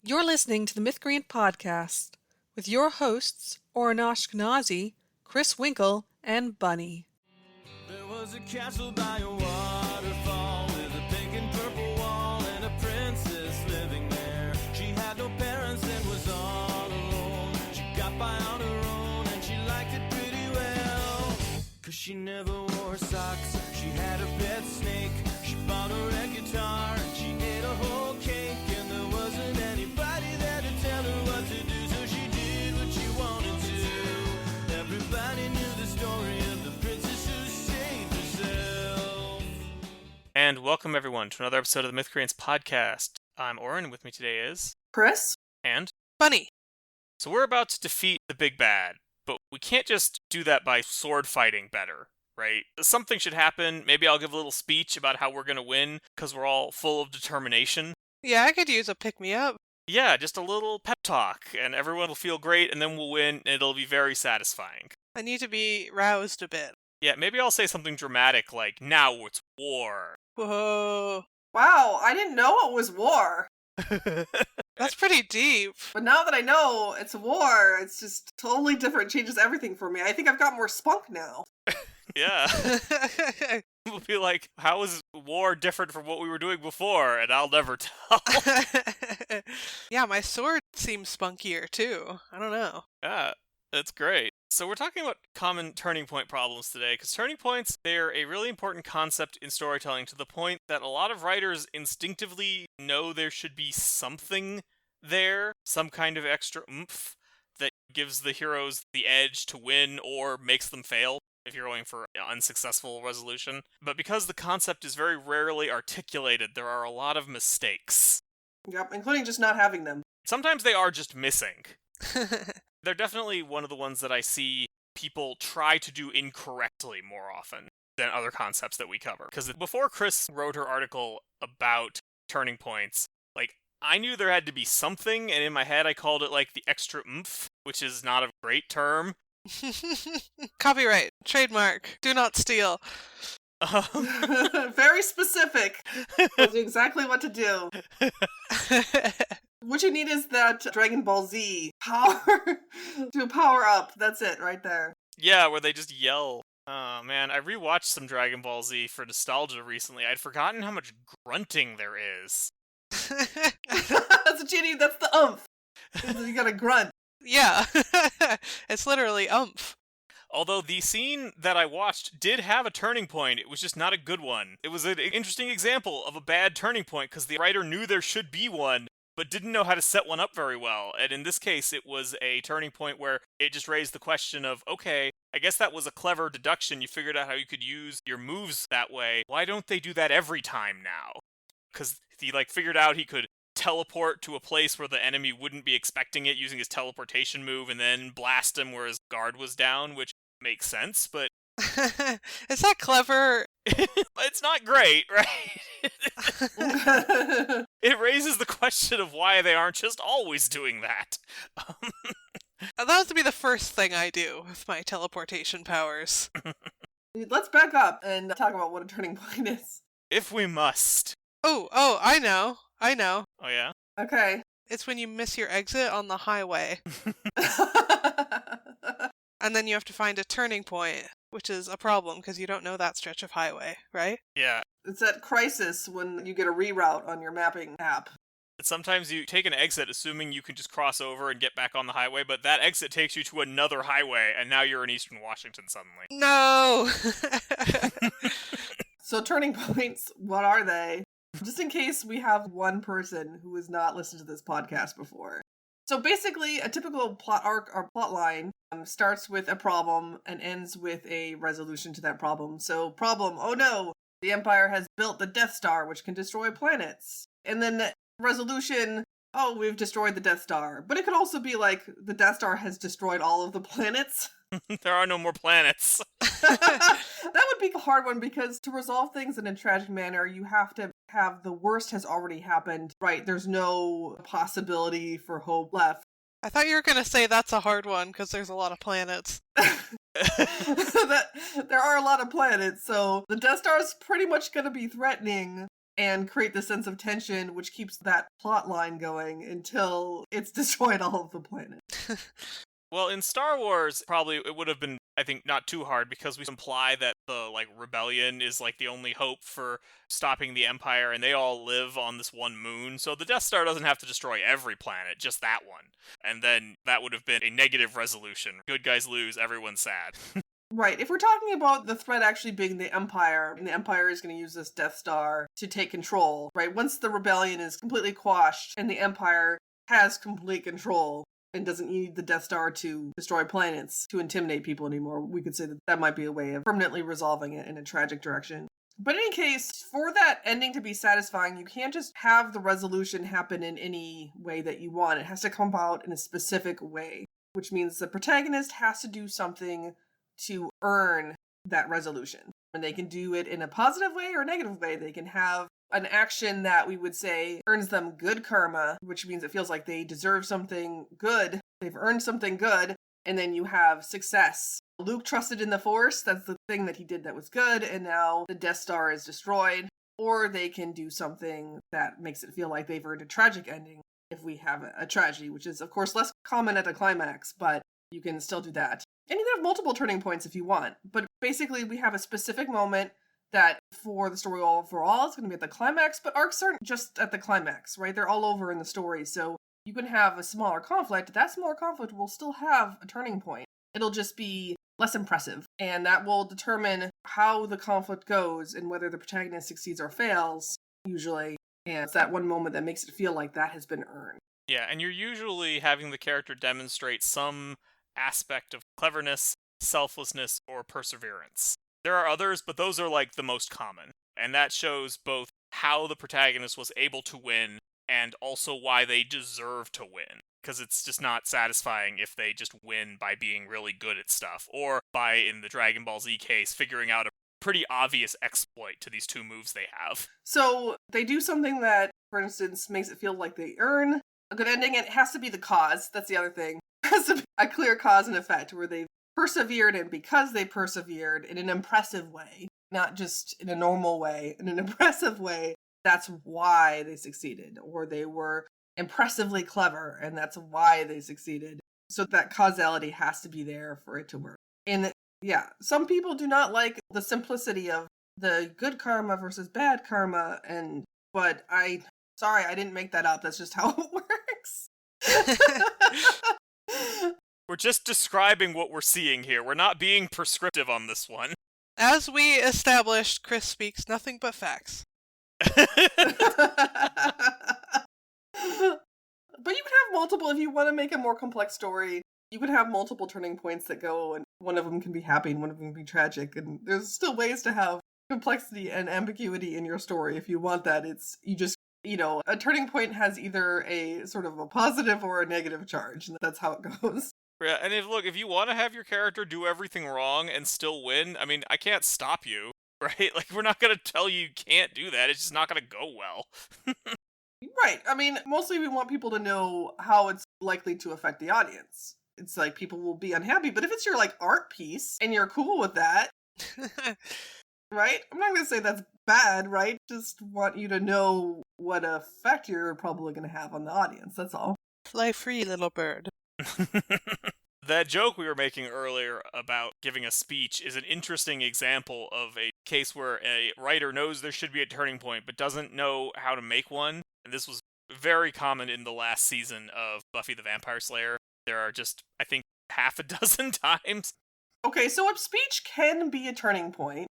You're listening to the Mythcreant podcast with your hosts, Oren Ashkenazi, Chris Winkle, and Bunny. There was a castle by a waterfall with a pink and purple wall and a princess living there. She had no parents and was all alone. She got by on her own and she liked it pretty well. 'Cause she never wore socks. She had a pet snake. She bought a red guitar and she ate a whole cake. And there wasn't anybody there to tell her what to do, so she did what she wanted to. Everybody knew the story of the princess who saved herself. And welcome everyone to another episode of the Mythcreants podcast. I'm Oren, with me today is... Chris? And? Bunny. So we're about to defeat the big bad, but we can't just do that by sword fighting better, right? Something should happen. Maybe I'll give a little speech about how we're gonna win, because we're all full of determination. Yeah, I could use a pick-me-up. Yeah, just a little pep talk, and everyone will feel great, and then we'll win, and it'll be very satisfying. I need to be roused a bit. Yeah, maybe I'll say something dramatic like, now it's war. Whoa. Wow, I didn't know it was war. That's pretty deep. But now that I know it's war, it's just totally different, changes everything for me. I think I've got more spunk now. Yeah. We'll be like, how is war different from what we were doing before? And I'll never tell. Yeah, my sword seems spunkier too. I don't know. Yeah, that's great. So we're talking about common turning point problems today, because turning points, they're a really important concept in storytelling, to the point that a lot of writers instinctively know there should be something there, some kind of extra oomph that gives the heroes the edge to win or makes them fail if you're going for unsuccessful resolution. But because the concept is very rarely articulated, there are a lot of mistakes. Yep, including just not having them. Sometimes they are just missing. They're definitely one of the ones that I see people try to do incorrectly more often than other concepts that we cover. Because before Chris wrote her article about turning points, I knew there had to be something, and in my head I called it the extra oomph, which is not a great term. Copyright. Trademark. Do not steal. Very specific. Tells you exactly what to do. What you need is that Dragon Ball Z power to power up. That's it right there. Yeah, where they just yell. Oh man, I rewatched some Dragon Ball Z for nostalgia recently. I'd forgotten how much grunting there is. That's what you need. That's the oomph. You gotta grunt. Yeah. It's literally oomph. Although the scene that I watched did have a turning point, it was just not a good one. It was an interesting example of a bad turning point, because the writer knew there should be one, but didn't know how to set one up very well. And in this case, it was a turning point where it just raised the question of, okay, I guess that was a clever deduction. You figured out how you could use your moves that way. Why don't they do that every time now? Because he figured out he could teleport to a place where the enemy wouldn't be expecting it using his teleportation move, and then blast him where his guard was down, which makes sense, but... Is that clever? It's not great, right? It raises the question of why they aren't just always doing that. That would be the first thing I do with my teleportation powers. Let's back up and talk about what a turning point is. If we must. Oh, I know. Oh yeah? Okay. It's when you miss your exit on the highway. And then you have to find a turning point, which is a problem because you don't know that stretch of highway, right? Yeah. It's that crisis when you get a reroute on your mapping app. Sometimes you take an exit assuming you can just cross over and get back on the highway, but that exit takes you to another highway, and now you're in Eastern Washington suddenly. No! So turning points, what are they? Just in case we have one person who has not listened to this podcast before. So basically, a typical plot arc or plot line starts with a problem and ends with a resolution to that problem. So problem, oh no, the Empire has built the Death Star, which can destroy planets. And then resolution, oh, we've destroyed the Death Star. But it could also be the Death Star has destroyed all of the planets. There are no more planets. That would be a hard one, because to resolve things in a tragic manner, you have to have the worst has already happened, right? There's no possibility for hope left. I thought you were going to say that's a hard one because there's a lot of planets. There are a lot of planets, so the Death Star is pretty much going to be threatening and create the sense of tension which keeps that plot line going until it's destroyed all of the planet. Well, in Star Wars, probably it would have been, I think, not too hard because we imply that the rebellion is the only hope for stopping the Empire, and they all live on this one moon. So the Death Star doesn't have to destroy every planet, just that one. And then that would have been a negative resolution. Good guys lose, everyone's sad. Right. If we're talking about the threat actually being the Empire, and the Empire is going to use this Death Star to take control, right? Once the rebellion is completely quashed and the Empire has complete control and doesn't need the Death Star to destroy planets to intimidate people anymore, we could say that that might be a way of permanently resolving it in a tragic direction. But in any case, for that ending to be satisfying, you can't just have the resolution happen in any way that you want. It has to come about in a specific way, which means the protagonist has to do something to earn that resolution. And they can do it in a positive way or a negative way. They can have an action that we would say earns them good karma, which means it feels like they deserve something good. They've earned something good. And then you have success. Luke trusted in the Force. That's the thing that he did that was good. And now the Death Star is destroyed. Or they can do something that makes it feel like they've earned a tragic ending if we have a tragedy, which is, of course, less common at a climax, but you can still do that. And you can have multiple turning points if you want. But basically, we have a specific moment that for the story overall, it's going to be at the climax, but arcs aren't just at the climax, right? They're all over in the story. So you can have a smaller conflict. That smaller conflict will still have a turning point. It'll just be less impressive. And that will determine how the conflict goes and whether the protagonist succeeds or fails, usually. And it's that one moment that makes it feel like that has been earned. Yeah, and you're usually having the character demonstrate some aspect of cleverness, selflessness, or perseverance. There are others, but those are the most common. And that shows both how the protagonist was able to win and also why they deserve to win. Because it's just not satisfying if they just win by being really good at stuff, or by, in the Dragon Ball Z case, figuring out a pretty obvious exploit to these two moves they have. So they do something that, for instance, makes it feel like they earn a good ending, and it has to be the cause. That's the other thing. It has to be a clear cause and effect where they've persevered, and because they persevered in an impressive way, not just in a normal way, in an impressive way, that's why they succeeded, or they were impressively clever, and that's why they succeeded. So that causality has to be there for it to work. And yeah, some people do not like the simplicity of the good karma versus bad karma, but sorry, I didn't make that up. That's just how it works. We're just describing what we're seeing here. We're not being prescriptive on this one. As we established, Chris speaks nothing but facts. But you can have multiple, if you want to make a more complex story, you can have multiple turning points that go, and one of them can be happy and one of them can be tragic, and there's still ways to have complexity and ambiguity in your story if you want that. A turning point has either a sort of a positive or a negative charge, and that's how it goes. Yeah, and if you want to have your character do everything wrong and still win, I mean, I can't stop you, right? We're not going to tell you can't do that. It's just not going to go well. Right. I mean, mostly we want people to know how it's likely to affect the audience. It's like people will be unhappy, but if it's your art piece and you're cool with that, right? I'm not going to say that's bad, right? Just want you to know what effect you're probably going to have on the audience. That's all. Fly free, little bird. That joke we were making earlier about giving a speech is an interesting example of a case where a writer knows there should be a turning point but doesn't know how to make one. And this was very common in the last season of Buffy the Vampire Slayer. There are just, I think, half a dozen times. Okay, so a speech can be a turning point.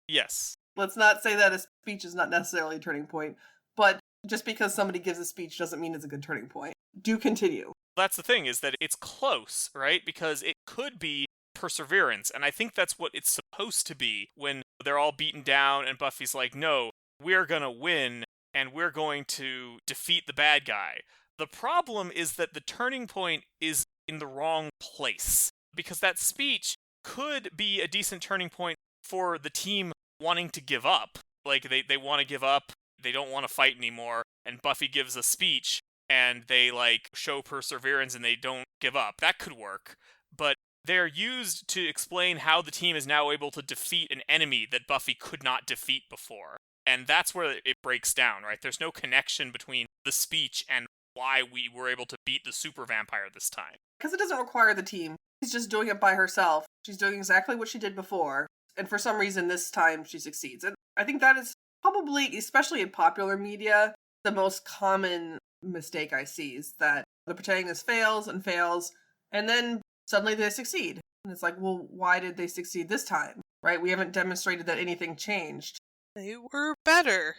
Yes. Let's not say that a speech is not necessarily a turning point, but just because somebody gives a speech doesn't mean it's a good turning point. Do continue. That's the thing, is that it's close, right? Because it could be perseverance, and I think that's what it's supposed to be when they're all beaten down and Buffy's like, no, we're gonna win, and we're going to defeat the bad guy. The problem is that the turning point is in the wrong place, because that speech could be a decent turning point for the team wanting to give up. They want to give up, they don't want to fight anymore, and Buffy gives a speech, and they show perseverance and they don't give up. That could work, but they're used to explain how the team is now able to defeat an enemy that Buffy could not defeat before. And that's where it breaks down, right? There's no connection between the speech and why we were able to beat the super vampire this time. Because it doesn't require the team. She's just doing it by herself. She's doing exactly what she did before. And for some reason, this time she succeeds. And I think that is probably, especially in popular media, the most common mistake I see is that the protagonist fails and fails, and then suddenly they succeed. And it's like, well, why did they succeed this time? Right? We haven't demonstrated that anything changed. They were better.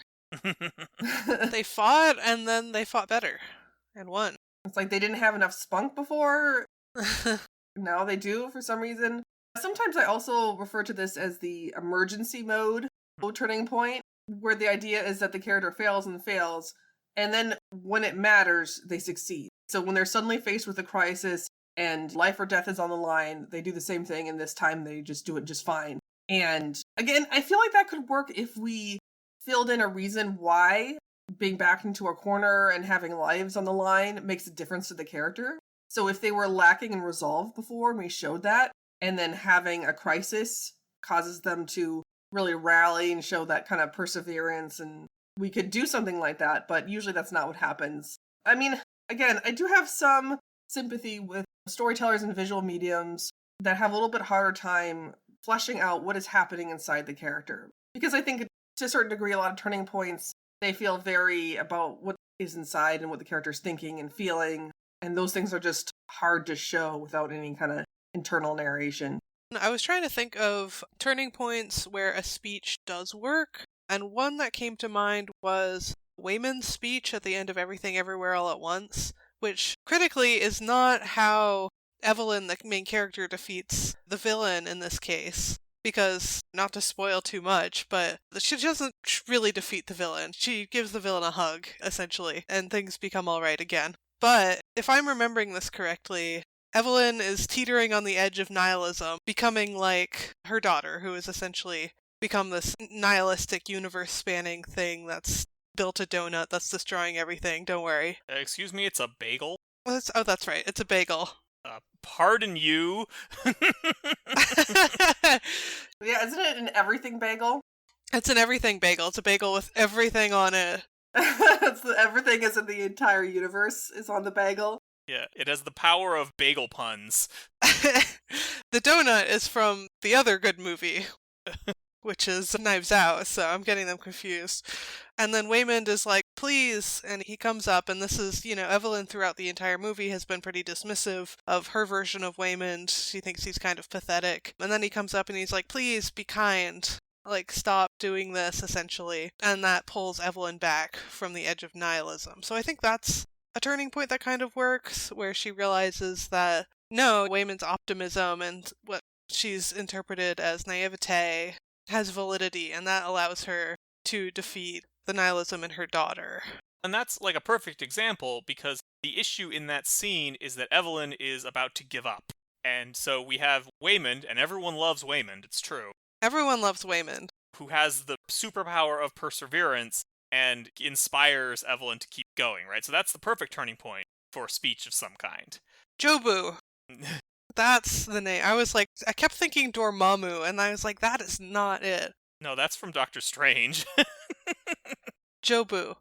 They fought, and then they fought better. And won. It's like they didn't have enough spunk before. Now they do for some reason. Sometimes I also refer to this as the emergency mode turning point, where the idea is that the character fails and fails, and then when it matters, they succeed. So when they're suddenly faced with a crisis and life or death is on the line, they do the same thing, and this time they just do it just fine. And again, I feel like that could work if we filled in a reason why being backed into a corner and having lives on the line makes a difference to the character. So if they were lacking in resolve before and we showed that, and then having a crisis causes them to really rally and show that kind of perseverance, and we could do something like that, but usually that's not what happens. I mean, again, I do have some sympathy with storytellers and visual mediums that have a little bit harder time fleshing out what is happening inside the character. Because I think to a certain degree, a lot of turning points, they feel very about what is inside and what the character's thinking and feeling, and those things are just hard to show without any kind of internal narration. I was trying to think of turning points where a speech does work, and one that came to mind was Wayman's speech at the end of Everything Everywhere All at Once, which critically is not how Evelyn, the main character, defeats the villain in this case. Because, not to spoil too much, but she doesn't really defeat the villain. She gives the villain a hug, essentially, and things become alright again. But, if I'm remembering this correctly, Evelyn is teetering on the edge of nihilism, becoming like her daughter, who has essentially become this nihilistic universe-spanning thing that's built a donut that's destroying everything, don't worry. Excuse me, it's a bagel? Oh, that's right, it's a bagel. Pardon you. Yeah, isn't it an everything bagel? It's an everything bagel. It's a bagel with everything on it. Everything is in the entire universe is on the bagel. Yeah, it has the power of bagel puns. The donut is from the other good movie, which is Knives Out, so I'm getting them confused. And then Waymond is like, please, and he comes up, and this is, Evelyn throughout the entire movie has been pretty dismissive of her version of Waymond. She thinks he's kind of pathetic. And then he comes up and he's like, please, be kind. Like, stop doing this, essentially. And that pulls Evelyn back from the edge of nihilism. So I think that's a turning point that kind of works, where she realizes that, no, Waymond's optimism and what she's interpreted as naivete has validity, and that allows her to defeat the nihilism in her daughter. And that's like a perfect example, because the issue in that scene is that Evelyn is about to give up. And so we have Waymond, and everyone loves Waymond, it's true. Everyone loves Waymond. Who has the superpower of perseverance and inspires Evelyn to keep going, right? So that's the perfect turning point for a speech of some kind. Jobu. That's the name. I kept thinking Dormammu, and I was like, that is not it. No, that's from Doctor Strange. Jobu.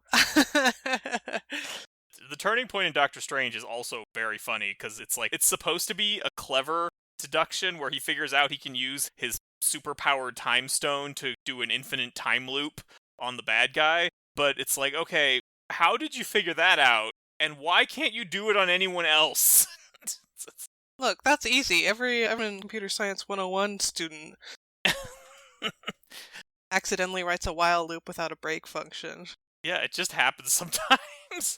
The turning point in Doctor Strange is also very funny, because it's supposed to be a clever deduction where he figures out he can use his superpowered time stone to do an infinite time loop on the bad guy, but it's like, okay, how did you figure that out, and why can't you do it on anyone else? Look, that's easy. Every computer science 101 student accidentally writes a while loop without a break function. Yeah, it just happens sometimes.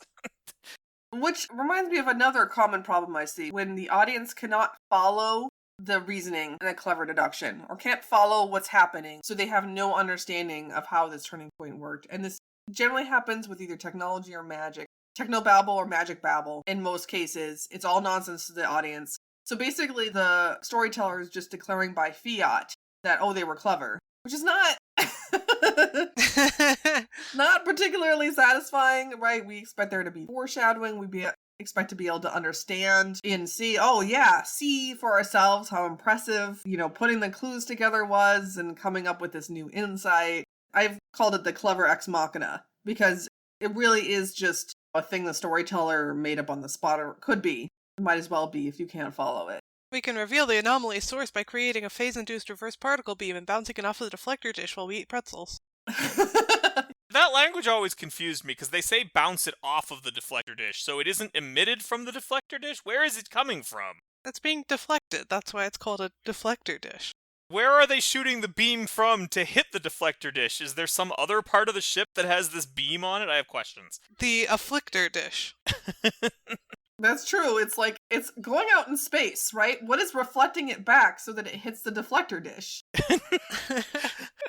Which reminds me of another common problem I see, when the audience cannot follow the reasoning in a clever deduction, or can't follow what's happening, so they have no understanding of how this turning point worked. And this generally happens with either technology or magic. Technobabble or magic babble. In most cases, it's all nonsense to the audience. So basically, the storyteller is just declaring by fiat that, oh, they were clever, which is not not particularly satisfying, right? We expect there to be foreshadowing. We expect to be able to understand and see for ourselves how impressive, putting the clues together was and coming up with this new insight. I've called it the clever ex machina because it really is just a thing the storyteller made up on the spot, or could be. It might as well be if you can't follow it. We can reveal the anomaly source by creating a phase-induced reverse particle beam and bouncing it off of the deflector dish while we eat pretzels. That language always confused me because they say bounce it off of the deflector dish, so it isn't emitted from the deflector dish? Where is it coming from? It's being deflected, that's why it's called a deflector dish. Where are they shooting the beam from to hit the deflector dish? Is there some other part of the ship that has this beam on it? I have questions. The afflictor dish. That's true. It's like, it's going out in space, right? What is reflecting it back so that it hits the deflector dish?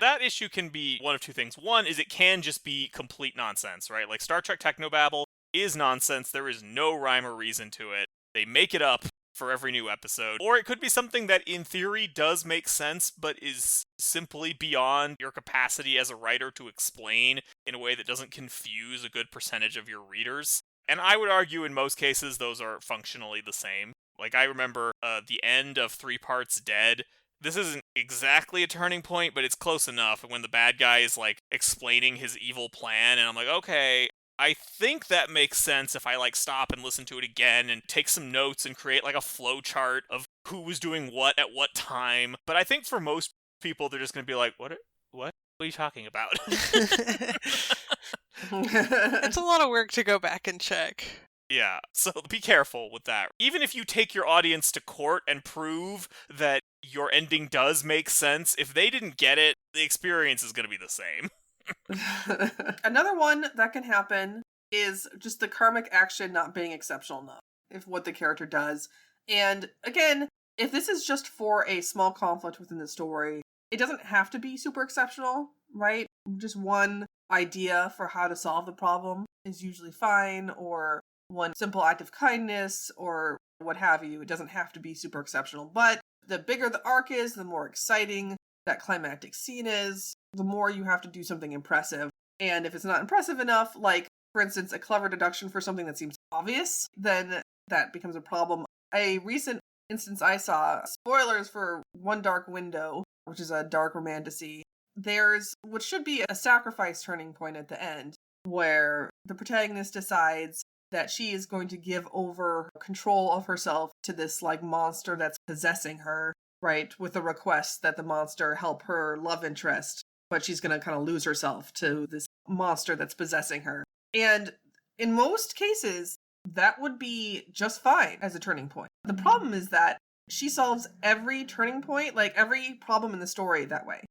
That issue can be one of two things. One is it can just be complete nonsense, right? Like Star Trek Technobabble is nonsense. There is no rhyme or reason to it. They make it up for every new episode. Or it could be something that in theory does make sense, but is simply beyond your capacity as a writer to explain in a way that doesn't confuse a good percentage of your readers. And I would argue in most cases those are functionally the same. Like I remember the end of 3 Parts Dead. This isn't exactly a turning point, but it's close enough. When the bad guy is like explaining his evil plan, and I'm like, okay, I think that makes sense if I like stop and listen to it again and take some notes and create like a flow chart of who was doing what at what time. But I think for most people, they're just going to be like, what are you talking about? It's a lot of work to go back and check. Yeah, so be careful with that. Even if you take your audience to court and prove that your ending does make sense, if they didn't get it, the experience is going to be the same. Another one that can happen is just the karmic action not being exceptional enough, if what the character does. And again, if this is just for a small conflict within the story, it doesn't have to be super exceptional, right? Just one idea for how to solve the problem is usually fine, or one simple act of kindness, or what have you. It doesn't have to be super exceptional. But the bigger the arc is, the more exciting that climactic scene is, the more you have to do something impressive. And if it's not impressive enough, like, for instance, a clever deduction for something that seems obvious, then that becomes a problem. A recent instance I saw, spoilers for One Dark Window, which is a dark romantasy, there's what should be a sacrifice turning point at the end, where the protagonist decides that she is going to give over control of herself to this like monster that's possessing her, right? With a request that the monster help her love interest, but she's going to kind of lose herself to this monster that's possessing her. And in most cases, that would be just fine as a turning point. The problem is that she solves every turning point, like every problem in the story that way.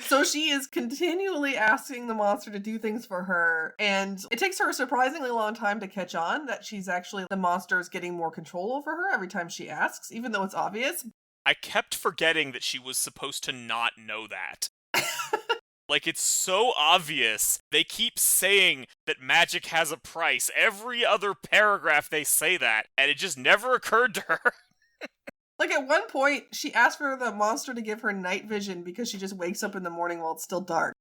So she is continually asking the monster to do things for her, and it takes her a surprisingly long time to catch on that she's actually, the monster is getting more control over her every time she asks, even though it's obvious. I kept forgetting that she was supposed to not know that. Like, it's so obvious. They keep saying that magic has a price. Every other paragraph they say that, and it just never occurred to her. Like, at one point, she asked for the monster to give her night vision because she just wakes up in the morning while it's still dark.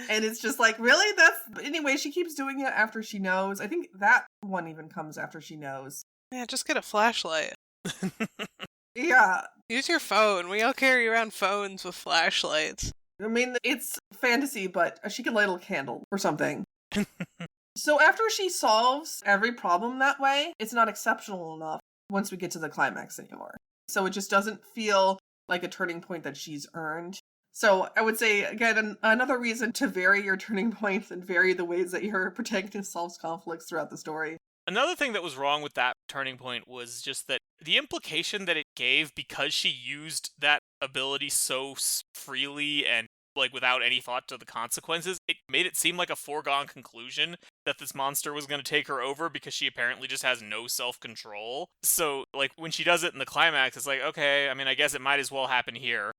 And it's just like, really? Anyway, she keeps doing it after she knows. I think that one even comes after she knows. Yeah, just get a flashlight. Yeah. Use your phone. We all carry around phones with flashlights. I mean, it's fantasy, but she can light a candle or something. So after she solves every problem that way, it's not exceptional enough once we get to the climax anymore. So it just doesn't feel like a turning point that she's earned. So I would say, again, another reason to vary your turning points and vary the ways that your protagonist solves conflicts throughout the story. Another thing that was wrong with that turning point was just that the implication that it gave, because she used that ability so freely and like without any thought to the consequences, it made it seem like a foregone conclusion that this monster was going to take her over because she apparently just has no self-control. So like when she does it in the climax, it's like, okay, I mean, I guess it might as well happen here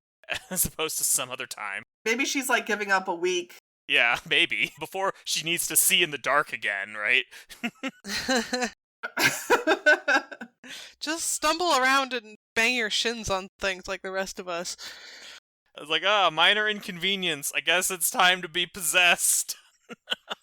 as opposed to some other time. Maybe she's like giving up a week. Yeah, maybe. Before she needs to see in the dark again, right? Just stumble around and bang your shins on things like the rest of us. I was like, minor inconvenience. I guess it's time to be possessed.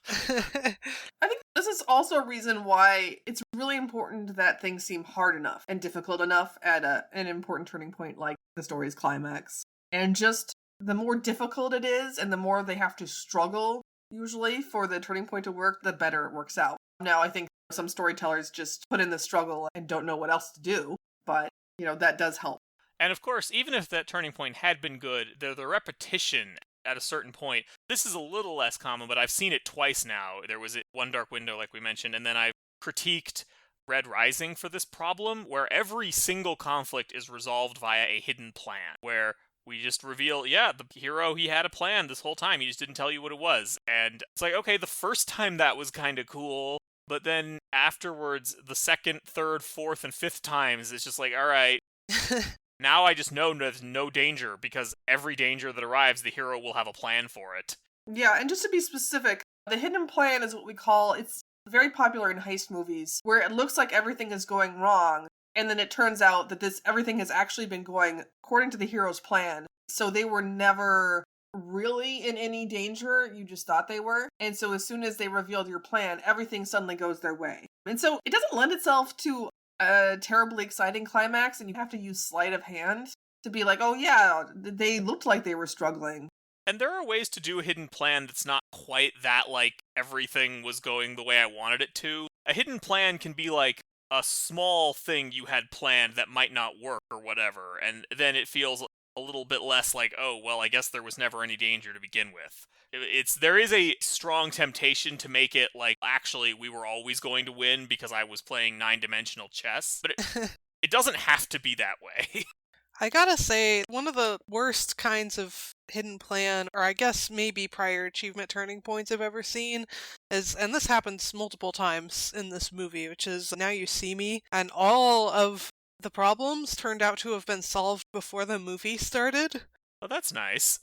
I think this is also a reason why it's really important that things seem hard enough and difficult enough at an important turning point like the story's climax. And just the more difficult it is and the more they have to struggle, usually, for the turning point to work, the better it works out. Now, I think some storytellers just put in the struggle and don't know what else to do, but, that does help. And of course, even if that turning point had been good, the repetition at a certain point, this is a little less common, but I've seen it twice now. There was One Dark Window, like we mentioned, and then I've critiqued Red Rising for this problem, where every single conflict is resolved via a hidden plan, where we just reveal, the hero, he had a plan this whole time, he just didn't tell you what it was. And it's like, okay, the first time that was kind of cool, but then afterwards, the second, third, fourth, and fifth times, it's just like, all right, now I just know there's no danger, because every danger that arrives, the hero will have a plan for it. Yeah, and just to be specific, the hidden plan is what we call, it's very popular in heist movies, where it looks like everything is going wrong, and then it turns out that everything has actually been going according to the hero's plan. So they were never really in any danger, you just thought they were. And so as soon as they revealed your plan, everything suddenly goes their way. And so it doesn't lend itself to a terribly exciting climax, and you have to use sleight of hand to be like, oh yeah, they looked like they were struggling. And there are ways to do a hidden plan that's not quite that, like, everything was going the way I wanted it to. A hidden plan can be like a small thing you had planned that might not work or whatever, and then it feels a little bit less like, oh, well, I guess there was never any danger to begin with. There is a strong temptation to make it like, actually, we were always going to win because I was playing 9-dimensional chess, but it doesn't have to be that way. I gotta say, one of the worst kinds of hidden plan, or I guess maybe prior achievement turning points I've ever seen, is, and this happens multiple times in this movie, which is Now You See Me, and all of the problems turned out to have been solved before the movie started. Oh, that's nice.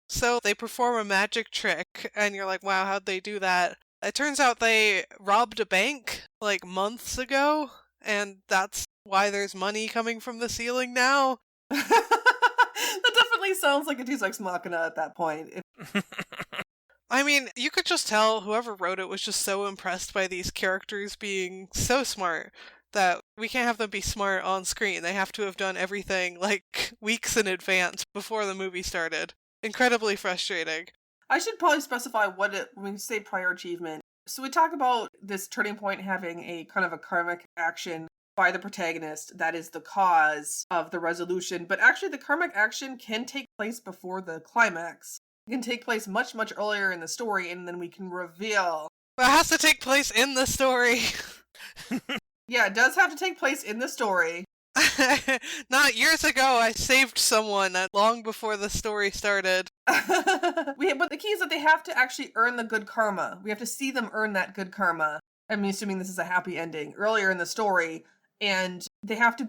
So they perform a magic trick, and you're like, wow, how'd they do that? It turns out they robbed a bank, like, months ago, and that's why there's money coming from the ceiling now. That definitely sounds like a Deus Ex Machina at that point. I mean, you could just tell whoever wrote it was just so impressed by these characters being so smart that we can't have them be smart on screen. They have to have done everything, like, weeks in advance before the movie started. Incredibly frustrating. I should probably specify when we say prior achievement. So we talk about this turning point having a kind of a karmic action by the protagonist that is the cause of the resolution, but actually the karmic action can take place before the climax. It can take place much, much earlier in the story, and then we can reveal. But it has to take place in the story. Yeah, it does have to take place in the story. Not years ago, I saved someone long before the story started. But the key is that they have to actually earn the good karma. We have to see them earn that good karma. I'm assuming this is a happy ending earlier in the story, and they have to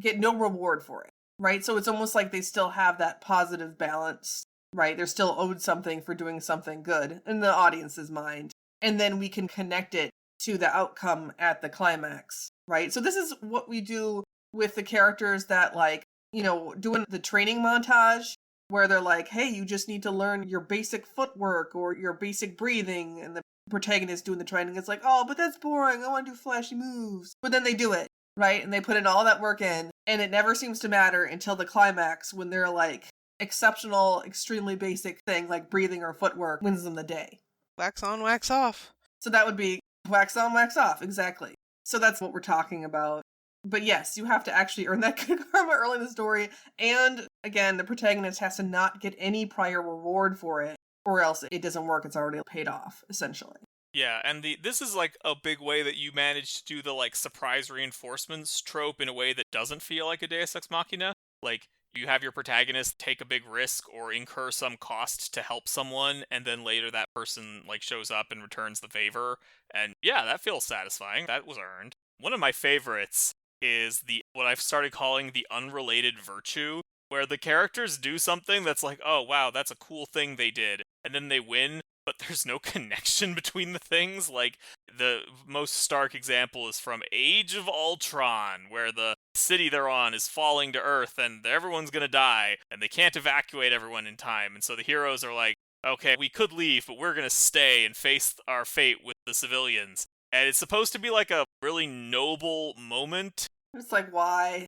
get no reward for it, right? So it's almost like they still have that positive balance, right? They're still owed something for doing something good in the audience's mind. And then we can connect it to the outcome at the climax, right? So this is what we do with the characters that, like, doing the training montage where they're like, hey, you just need to learn your basic footwork or your basic breathing, and the protagonist doing the training is like, oh, but that's boring, I want to do flashy moves. But then they do it, right? And they put in all that work in, and it never seems to matter until the climax when they're like, exceptional, extremely basic thing like breathing or footwork wins them the day. Wax on, wax off. So that would be wax on, wax off, exactly. So that's what we're talking about. But yes, you have to actually earn that good karma early in the story, and again, the protagonist has to not get any prior reward for it, or else it doesn't work, it's already paid off, essentially. Yeah, and this is like a big way that you manage to do the like surprise reinforcements trope in a way that doesn't feel like a Deus Ex Machina. Like, you have your protagonist take a big risk or incur some cost to help someone, and then later that person like shows up and returns the favor. And yeah, that feels satisfying. That was earned. One of my favorites is what I've started calling the unrelated virtue, where the characters do something that's like, oh wow, that's a cool thing they did, and then they win, but there's no connection between the things. Like, the most stark example is from Age of Ultron, where the city they're on is falling to Earth, and everyone's gonna die, and they can't evacuate everyone in time, and so the heroes are like, okay, we could leave, but we're gonna stay and face our fate with the civilians. And it's supposed to be like a really noble moment. It's like, why?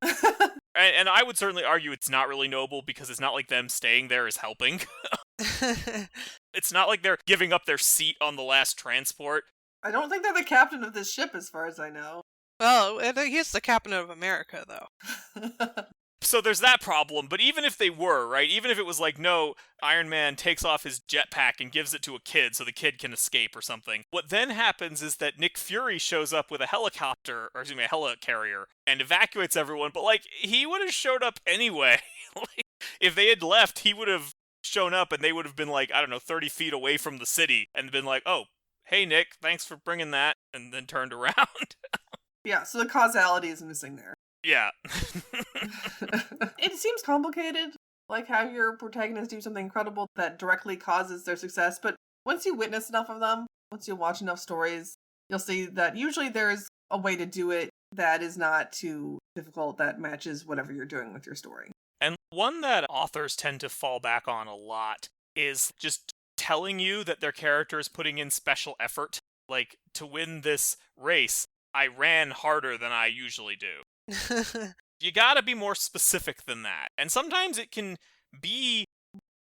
And I would certainly argue it's not really noble because it's not like them staying there is helping. It's not like they're giving up their seat on the last transport. I don't think they're the captain of this ship, as far as I know. Well, he's the captain of America, though. So there's that problem, but even if they were, right, even if it was like, no, Iron Man takes off his jetpack and gives it to a kid so the kid can escape or something, what then happens is that Nick Fury shows up with a helicopter, or excuse me, a helicarrier, and evacuates everyone, but like, he would have showed up anyway. Like, if they had left, he would have shown up and they would have been like, I don't know, 30 feet away from the city, and been like, oh, hey Nick, thanks for bringing that, and then turned around. Yeah, so the causality is missing there. Yeah. It seems complicated, like have your protagonist do something incredible that directly causes their success, but once you witness enough of them, once you watch enough stories, you'll see that usually there's a way to do it that is not too difficult, that matches whatever you're doing with your story. And one that authors tend to fall back on a lot is just telling you that their character is putting in special effort. Like, to win this race, I ran harder than I usually do. You gotta be more specific than that. And sometimes it can be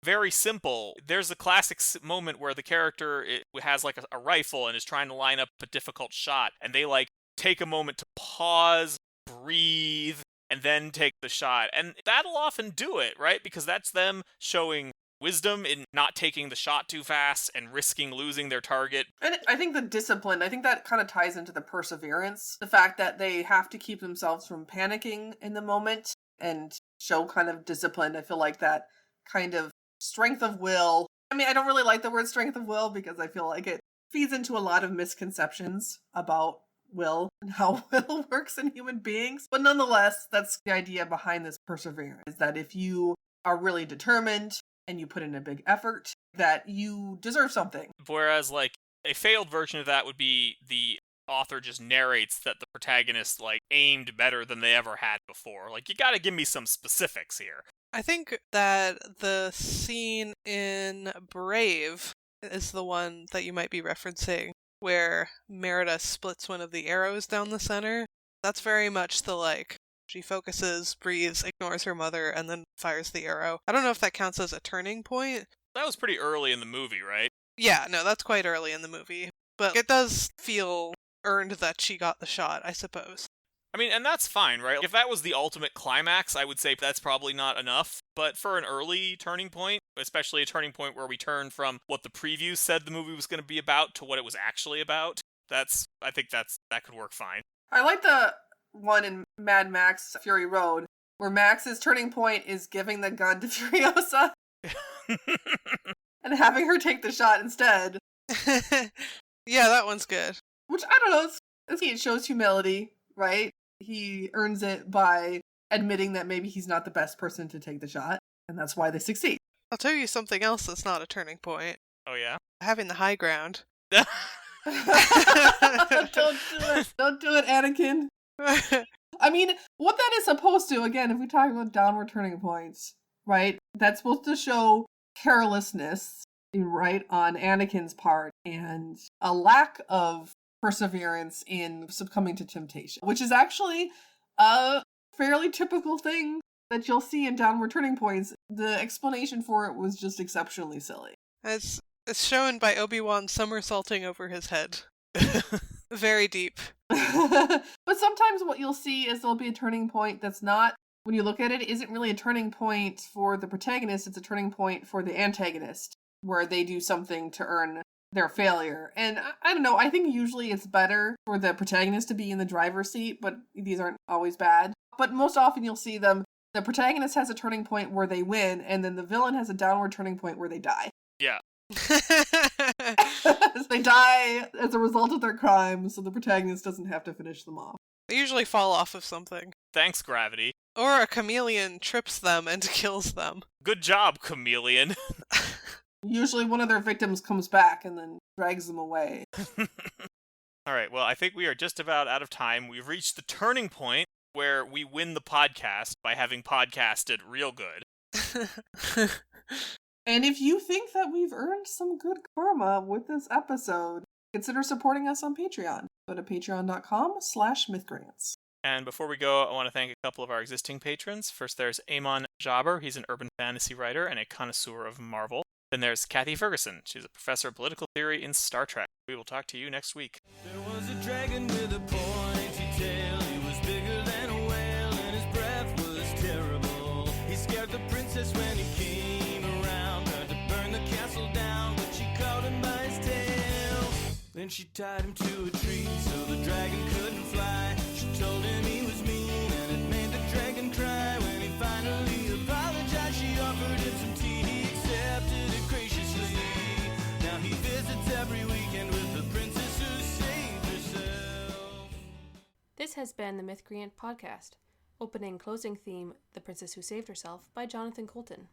very simple. There's a classic moment where the character has like a rifle and is trying to line up a difficult shot, and they like take a moment to pause, breathe, and then take the shot. And that'll often do it, right? Because that's them showing wisdom in not taking the shot too fast and risking losing their target. And I think the discipline, I think that kind of ties into the perseverance. The fact that they have to keep themselves from panicking in the moment and show kind of discipline. I feel like that kind of strength of will. I mean, I don't really like the word strength of will because I feel like it feeds into a lot of misconceptions about will and how will works in human beings. But nonetheless, that's the idea behind this perseverance, is that if you are really determined and you put in a big effort, that you deserve something. Whereas, like, a failed version of that would be the author just narrates that the protagonist, like, aimed better than they ever had before. Like, you gotta give me some specifics here. I think that the scene in Brave is the one that you might be referencing, where Merida splits one of the arrows down the center. That's very much the, like, she focuses, breathes, ignores her mother, and then fires the arrow. I don't know if that counts as a turning point. That was pretty early in the movie, right? Yeah, no, that's quite early in the movie. But it does feel earned that she got the shot, I suppose. I mean, and that's fine, right? If that was the ultimate climax, I would say that's probably not enough. But for an early turning point, especially a turning point where we turn from what the preview said the movie was going to be about to what it was actually about, I think that could work fine. I like the one in Mad Max Fury Road, where Max's turning point is giving the gun to Furiosa and having her take the shot instead. Yeah, that one's good. Which, I don't know, it shows humility, right? He earns it by admitting that maybe he's not the best person to take the shot, and that's why they succeed. I'll tell you something else that's not a turning point. Oh, yeah? Having the high ground. Don't do it. Don't do it, Anakin. I mean, what that is supposed to, again, if we talk about downward turning points, right? That's supposed to show carelessness, right, on Anakin's part, and a lack of perseverance in succumbing to temptation, which is actually a fairly typical thing that you'll see in downward turning points. The explanation for it was just exceptionally silly. It's shown by Obi-Wan somersaulting over his head. Very deep. But sometimes what you'll see is there'll be a turning point that's not, when you look at it, isn't really a turning point for the protagonist, it's a turning point for the antagonist, where they do something to earn their failure. And I don't know, I think usually it's better for the protagonist to be in the driver's seat, but these aren't always bad. But most often you'll see the protagonist has a turning point where they win, and then the villain has a downward turning point where they die. Yeah. They die as a result of their crime, so the protagonist doesn't have to finish them off. They usually fall off of something. Thanks, Gravity. Or a chameleon trips them and kills them. Good job, Chameleon. Usually one of their victims comes back and then drags them away. All right, well, I think we are just about out of time. We've reached the turning point where we win the podcast by having podcasted real good. And if you think that we've earned some good karma with this episode, consider supporting us on Patreon. Go to patreon.com/mythcreants. And before we go, I want to thank a couple of our existing patrons. First, there's Amon Jabber. He's an urban fantasy writer and a connoisseur of Marvel. Then there's Kathy Ferguson. She's a professor of political theory in Star Trek. We will talk to you next week. There was a dragon with a pointy tail. He was bigger than a whale, and his breath was terrible. He scared the princess when he came around, tried to burn the castle down, but she caught him by his tail. Then she tied him to a tree so the dragon couldn't fly. She told him he was mean, and it made the dragon cry. When he finally apologized, she offered him some tea. He accepted it graciously. Now he visits every weekend with the princess who saved herself. This has been the Mythcreant podcast. Opening closing theme, The Princess Who Saved Herself, by Jonathan Colton.